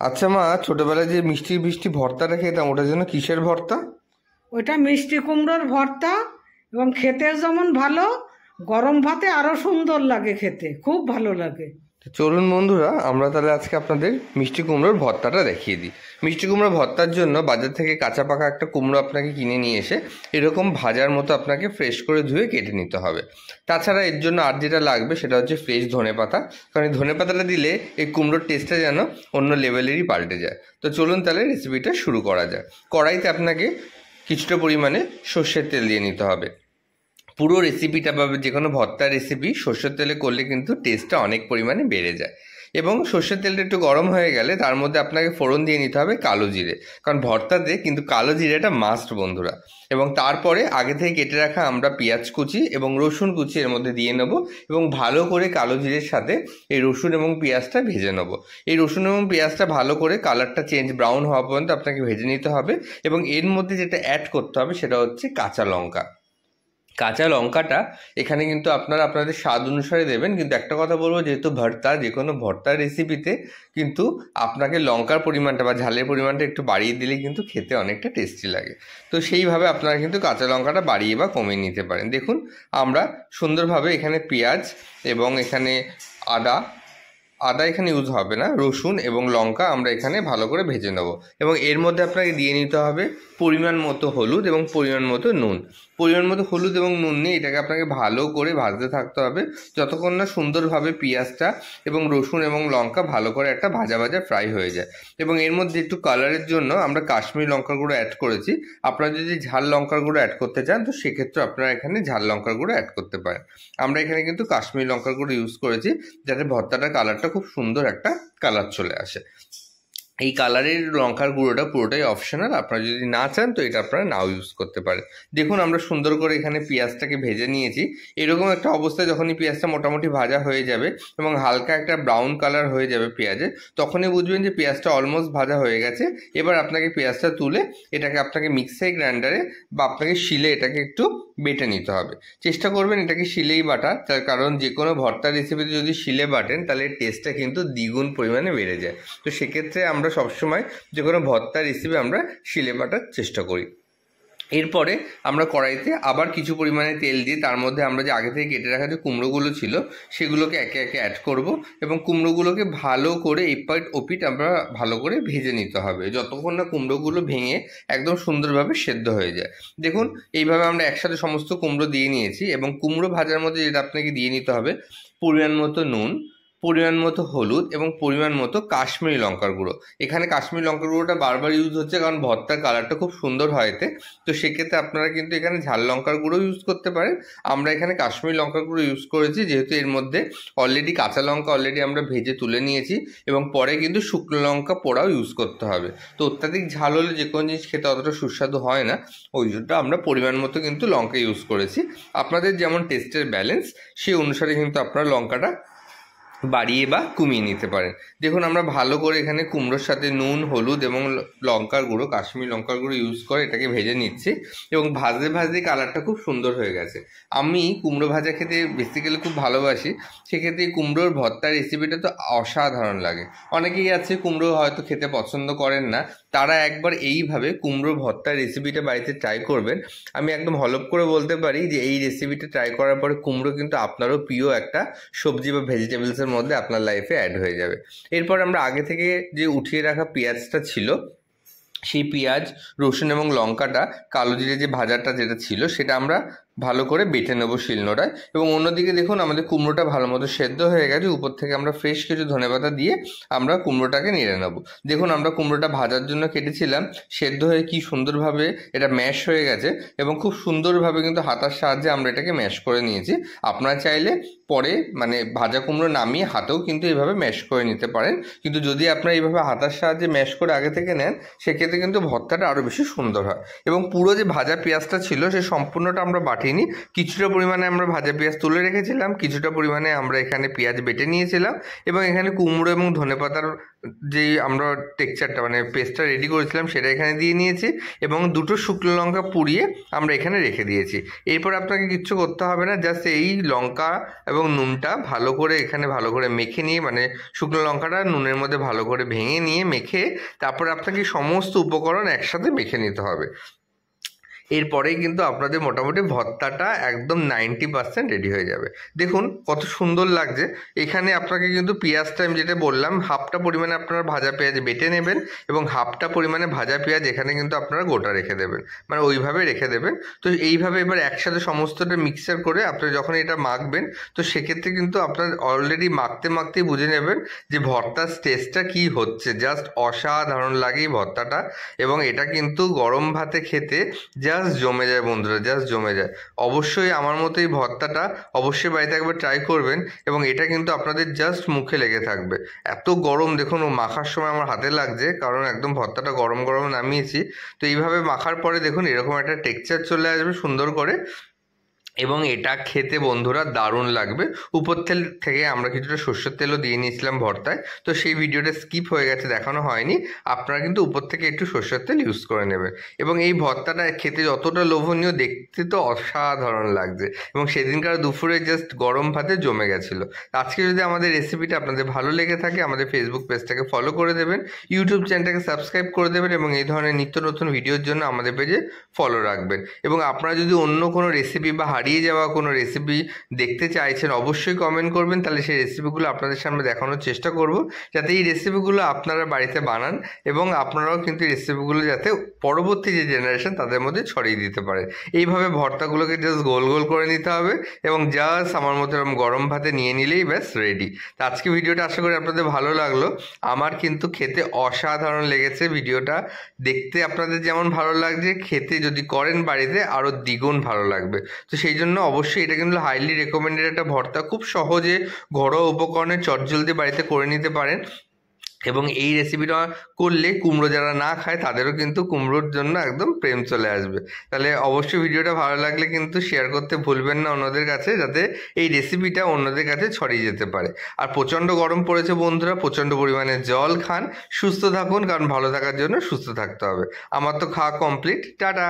আচ্ছা মা, ছোটবেলায় যে মিষ্টি মিষ্টি ভর্তাটা খেতাম ওটা যেন কিসের ভর্তা? ওইটা মিষ্টি কুমড়োর ভর্তা। এবং খেতে যেমন ভালো, গরম ভাতে আরো সুন্দর লাগে, খেতে খুব ভালো লাগে। তো চলুন বন্ধুরা, আমরা তাহলে আজকে আপনাদের মিষ্টি কুমড়োর ভর্তাটা দেখিয়ে দিই। মিষ্টি কুমড়োর ভর্তার জন্য বাজার থেকে কাঁচা পাকা একটা কুমড়ো আপনাকে কিনে নিয়ে এসে এরকম ভাজার মতো আপনাকে ফ্রেশ করে ধুয়ে কেটে নিতে হবে। তাছাড়া এর জন্য আর যেটা লাগবে সেটা হচ্ছে ফ্রেশ ধনেপাতা, কারণ এই ধনেপাতাটা দিলে এই কুমড়োর টেস্টটা যেন অন্য লেভেলেরই পাল্টে যায়। তো চলুন তাহলে রেসিপিটা শুরু করা যায়। কড়াইতে আপনাকে কিছুটা পরিমাণে সর্ষের তেল দিয়ে নিতে হবে। পুরো রেসিপিটা বা যে কোনো ভর্তার রেসিপি সর্ষের তেলে করলে কিন্তু টেস্টটা অনেক পরিমাণে বেড়ে যায়। এবং সর্ষের তেলটা একটু গরম হয়ে গেলে তার মধ্যে আপনাকে ফোড়ন দিয়ে নিতে হবে কালো জিরে, কারণ ভর্তাতে কিন্তু কালো জিরেটা মাস্ট বন্ধুরা। এবং তারপরে আগে থেকে কেটে রাখা আমরা পেঁয়াজ কুচি এবং রসুন কুচি এর মধ্যে দিয়ে নেবো এবং ভালো করে কালো জিরের সাথে এই রসুন এবং পেঁয়াজটা ভেজে নেবো। এই রসুন এবং পেঁয়াজটা ভালো করে কালারটা চেঞ্জ ব্রাউন হওয়া পর্যন্ত আপনাকে ভেজে নিতে হবে। এবং এর মধ্যে যেটা অ্যাড করতে হবে সেটা হচ্ছে কাঁচা লঙ্কা। কাঁচা লঙ্কাটা এখানে কিন্তু আপনারা আপনাদের স্বাদ অনুসারে দেবেন, কিন্তু একটা কথা বলবো, যেহেতু ভর্তা, যে কোনো ভর্তার রেসিপিতে কিন্তু আপনাকে লঙ্কার পরিমাণটা বা ঝালের পরিমাণটা একটু বাড়িয়ে দিলে কিন্তু খেতে অনেকটা টেস্টি লাগে। তো সেইভাবে আপনারা কিন্তু কাঁচা লঙ্কাটা বাড়িয়ে বা কমিয়ে নিতে পারেন। দেখুন আমরা সুন্দরভাবে এখানে পেঁয়াজ এবং এখানে আদা আদা এখানে ইউজ হবে না, রসুন এবং লঙ্কা আমরা এখানে ভালো করে ভেজে নেব। এবং এর মধ্যে আপনাকে দিয়ে নিতে হবে পরিমাণ মতো হলুদ এবং পরিমাণ মতো নুন। পরিমাণ মতো হলুদ এবং নুন নিয়ে এটাকে আপনাকে ভালো করে ভাজতে থাকতে হবে যতক্ষণ না সুন্দরভাবে পেঁয়াজটা এবং রসুন এবং লঙ্কা ভালো করে একটা ভাজা ভাজা ফ্রাই হয়ে যায়। এবং এর মধ্যে একটু কালারের জন্য আমরা কাশ্মীরি লঙ্কার গুঁড়ো অ্যাড করেছি। আপনারা যদি ঝাল লঙ্কার গুঁড়ো অ্যাড করতে চান তো সেক্ষেত্রে আপনারা এখানে ঝাল লঙ্কার গুঁড়ো অ্যাড করতে পারেন। আমরা এখানে কিন্তু কাশ্মীরি লঙ্কার গুঁড়ো ইউজ করেছি যাতে ভর্তাটার কালারটা খুব সুন্দর একটা কালার চলে আসে। এই কালারের লঙ্কার গুঁড়োটা পুরোটাই অপশনাল, আপনারা যদি না চান তো এটা আপনারা নাও ইউজ করতে পারেন। দেখুন আমরা সুন্দর করে এখানে পেঁয়াজটাকে ভেজে নিয়েছি। এরকম একটা অবস্থায় যখনই পেঁয়াজটা মোটামুটি ভাজা হয়ে যাবে এবং হালকা একটা ব্রাউন কালার হয়ে যাবে পেঁয়াজে, তখনই বুঝবেন যে পেঁয়াজটা অলমোস্ট ভাজা হয়ে গেছে। এবার আপনাকে পেঁয়াজটা তুলে এটাকে আপনাকে মিক্সার গ্রাইন্ডারে বা আপনাকে শিলে এটাকে একটু বেটে নিতে হবে। চেষ্টা করবেন এটাকে শিলেই বাটার, তার কারণ যে কোনো ভর্তার রেসিপিতে যদি শিলে বাটেন তাহলে টেস্টটা কিন্তু দ্বিগুণ পরিমাণে বেড়ে যায়। তো সেক্ষেত্রে আমরা সবসময় যে কোনো ভর্তার রেসিপি আমরা শিলে বাটার চেষ্টা করি। এরপরে আমরা কড়াইতে আবার কিছু পরিমাণে তেল দিয়ে তার মধ্যে আমরা যে আগে থেকে কেটে রাখা যে কুমড়োগুলো ছিল সেগুলোকে একে একে অ্যাড করব এবং কুমড়োগুলোকে ভালো করে এপিট ওপিট আমরা ভালো করে ভেজে নিতে হবে যতক্ষণ না কুমড়োগুলো ভেঙে একদম সুন্দরভাবে সেদ্ধ হয়ে যায়। দেখুন এইভাবে আমরা একসাথে সমস্ত কুমড়ো দিয়ে নিয়েছি এবং কুমড়ো ভাজার মধ্যে যেটা আপনাকে দিয়ে নিতে হবে পরিমাণ মতো নুন, পরিমাণ মতো হলুদ এবং পরিমাণ মতো কাশ্মীরি লঙ্কার গুঁড়ো। এখানে কাশ্মীরি লঙ্কার গুঁড়োটা বারবার ইউজ হচ্ছে কারণ ভর্তার কালারটা খুব সুন্দর হয় এতে। তো সেক্ষেত্রে আপনারা কিন্তু এখানে ঝাল লঙ্কার গুঁড়ো ইউজ করতে পারেন। আমরা এখানে কাশ্মীরি লঙ্কার গুঁড়ো ইউজ করেছি যেহেতু এর মধ্যে অলরেডি কাঁচা লঙ্কা অলরেডি আমরা ভেজে তুলে নিয়েছি এবং পরে কিন্তু শুকনো লঙ্কা পোড়াও ইউজ করতে হবে। তো অত্যাধিক ঝাল হলে যে কোনো জিনিস খেতে অতটা সুস্বাদু হয় না, ওই জন্য আমরা পরিমাণ মতো কিন্তু লঙ্কা ইউজ করেছি। আপনাদের যেমন টেস্টের ব্যালেন্স সেই অনুসারে কিন্তু আপনারা লঙ্কাটা বাড়িয়ে বা কমিয়ে নিতে পারেন। দেখুন আমরা ভালো করে এখানে কুমড়োর সাথে নুন, হলুদ এবং লঙ্কার গুঁড়ো, কাশ্মীরি লঙ্কার গুঁড়ো ইউজ করে এটাকে ভেজে নিচ্ছি এবং ভাজতে ভাজতে কালারটা খুব সুন্দর হয়ে গেছে। আমি কুমড়ো ভাজা খেতে বেসিক্যালি খুব ভালোবাসি, সেক্ষেত্রে কুমড়োর ভর্তার রেসিপিটা তো অসাধারণ লাগে। অনেকেই আছে কুমড়ো হয়তো খেতে পছন্দ করেন না, তারা একবার এইভাবে কুমড়ো ভর্তার রেসিপিটা বাড়িতে ট্রাই করবেন। আমি একদম হলপ করে বলতে পারি যে এই রেসিপিটা ট্রাই করার পরে কুমড়ো কিন্তু আপনারও প্রিয় একটা সবজি বা ভেজিটেবলসের মধ্যে আপনার লাইফে অ্যাড হয়ে যাবে। এরপর আমরা আগে থেকে যে উঠিয়ে রাখা পেঁয়াজটা ছিল সেই পেঁয়াজ, রসুন এবং লঙ্কাটা কালো জিরে যে ভাজাটা যেটা ছিল সেটা আমরা ভালো করে বেটে নেবো শিলনোড়ায়। এবং অন্যদিকে দেখুন আমাদের কুমড়োটা ভালো মতো সেদ্ধ হয়ে গেছে, উপর থেকে আমরা ফ্রেশ কিছু ধনেপাতা দিয়ে আমরা কুমড়োটাকে নেড়ে নেবো। দেখুন আমরা কুমড়োটা ভাজার জন্য কেটেছিলাম, সেদ্ধ হয়ে কি সুন্দরভাবে এটা ম্যাশ হয়ে গেছে এবং খুব সুন্দরভাবে কিন্তু হাতার সাহায্যে আমরা এটাকে ম্যাশ করে নিয়েছি। আপনারা চাইলে পরে মানে ভাজা কুমড়ো নামিয়ে হাতেও কিন্তু এইভাবে ম্যাশ করে নিতে পারেন, কিন্তু যদি আপনারা এইভাবে হাতার সাহায্যে ম্যাশ করে আগে থেকে নেন সেক্ষেত্রে কিন্তু ভর্তাটা আরও বেশি সুন্দর হয়। এবং পুরো যে ভাজা পেঁয়াজটা ছিল সে সম্পূর্ণটা আমরা বাটি পাঠিয়ে নিই। কিছুটা পরিমাণে আমরা ভাজা পেঁয়াজ তুলে রেখেছিলাম, কিছুটা পরিমাণে আমরা এখানে পেঁয়াজ বেটে নিয়েছিলাম এবং এখানে কুমড়ো এবং ধনেপাতার যেই আমরা টেক্সচারটা মানে পেস্টটা রেডি করেছিলাম সেটা এখানে দিয়ে নিয়েছি এবং দুটো শুকনো লঙ্কা পুড়িয়ে আমরা এখানে রেখে দিয়েছি। এরপর আপনাকে কিচ্ছু করতে হবে না, জাস্ট এই লঙ্কা এবং নুনটা ভালো করে এখানে ভালো করে মেখে নিয়ে, মানে শুকনো লঙ্কাটা নুনের মধ্যে ভালো করে ভেঙে নিয়ে মেখে তারপর আপনাকে সমস্ত উপকরণ একসাথে মেখে নিতে হবে। এরপরেই কিন্তু আপনাদের মোটামুটি ভর্তাটা একদম 90% রেডি হয়ে যাবে। দেখুন কত সুন্দর লাগছে। এখানে আপনাকে কিন্তু পেঁয়াজটা আমি যেটা বললাম, হাফটা পরিমাণে আপনারা ভাজা পেঁয়াজ বেটে নেবেন এবং হাফটা পরিমাণে ভাজা পেঁয়াজ এখানে কিন্তু আপনারা গোটা রেখে দেবেন, মানে ওইভাবে রেখে দেবেন। তো এইভাবে এবার একসাথে সমস্তটা মিক্সচার করে আপনারা যখন এটা মাখবেন, তো সেক্ষেত্রে কিন্তু আপনার অলরেডি মাখতে মাখতেই বুঝে নেবেন যে ভর্তার টেস্টটা কী হচ্ছে। জাস্ট অসাধারণ লাগে এই ভর্তাটা এবং এটা কিন্তু গরম ভাতে খেতে জাস্ট জমে যায় বন্ধুরা, জাস্ট জমে যায়। অবশ্যই আমার মতো এই ভর্তাটা অবশ্যই বাড়িতে একবার ট্রাই করবেন এবং এটা কিন্তু আপনাদের জাস্ট মুখে লেগে থাকবে। এত গরম দেখুন, ও মাখার সময় আমার হাতে লাগছে, কারণ একদম ভর্তাটা গরম গরম নামিয়েছি। তো এইভাবে মাখার পরে দেখুন এরকম একটা টেক্সচার চলে আসবে সুন্দর করে এবং এটা খেতে বন্ধুরা দারুণ লাগবে। উপর থেকে আমরা কিছুটা সর্ষের তেলও দিয়ে নিয়েছিলাম ভর্তায়, তো সেই ভিডিওটা স্কিপ হয়ে গেছে, দেখানো হয়নি। আপনারা কিন্তু উপর থেকে একটু সর্ষের তেল ইউজ করে নেবেন এবং এই ভর্তাটা খেতে যতটা লোভনীয়, দেখতে তো অসাধারণ লাগছে এবং সেদিনকার দুপুরে জাস্ট গরম ভাতে জমে গেছিলো। আজকে যদি আমাদের রেসিপিটা আপনাদের ভালো লেগে থাকে, আমাদের ফেসবুক পেজটাকে ফলো করে দেবেন, ইউটিউব চ্যানেলটাকে সাবস্ক্রাইব করে দেবেন এবং এই ধরনের নিত্য নতুন ভিডিওর জন্য আমাদের পেজে ফলো রাখবেন। এবং আপনারা যদি অন্য কোনো রেসিপি বা হারিয়ে যাওয়া কোনো রেসিপি দেখতে চাইছেন, অবশ্যই কমেন্ট করবেন, তাহলে সেই রেসিপিগুলো আপনাদের সামনে দেখানোর চেষ্টা করব, যাতে এই রেসিপিগুলো আপনারা বাড়িতে বানান এবং আপনারাও কিন্তু এই রেসিপিগুলো যাতে পরবর্তী যে জেনারেশন তাদের মধ্যে ছড়িয়ে দিতে পারে। এইভাবে ভর্তাগুলোকে জাস্ট গোল গোল করে নিতে হবে এবং জাস্ট আমার মতো এরকম গরম ভাতে নিয়ে নিলেই ব্যাস রেডি। তো আজকে ভিডিওটা আশা করি আপনাদের ভালো লাগলো। আমার কিন্তু খেতে অসাধারণ লেগেছে। ভিডিওটা দেখতে আপনাদের যেমন ভালো লাগছে, খেতে যদি করেন বাড়িতে আরও দ্বিগুণ ভালো লাগবে। তো সেই জন্য অবশ্যই এটা কিন্তু হাইলি রেকমেন্ডেড একটা ভর্তা, খুব সহজে ঘরোয়া উপকরণে চটজলদি বাড়িতে করে নিতে পারেন এবং এই রেসিপিটা করলে কুমড়ো যারা না খায় তাদেরও কিন্তু কুমড়োর জন্য একদম প্রেম চলে আসবে। তাহলে অবশ্যই ভিডিওটা ভালো লাগলে কিন্তু শেয়ার করতে ভুলবেন না অন্যদের কাছে, যাতে এই রেসিপিটা অন্যদের কাছে ছড়িয়ে যেতে পারে। আর প্রচণ্ড গরম পড়েছে বন্ধুরা, প্রচণ্ড পরিমাণে জল খান, সুস্থ থাকুন, কারণ ভালো থাকার জন্য সুস্থ থাকতে হবে। আমার তো খাওয়া কমপ্লিট, টাটা।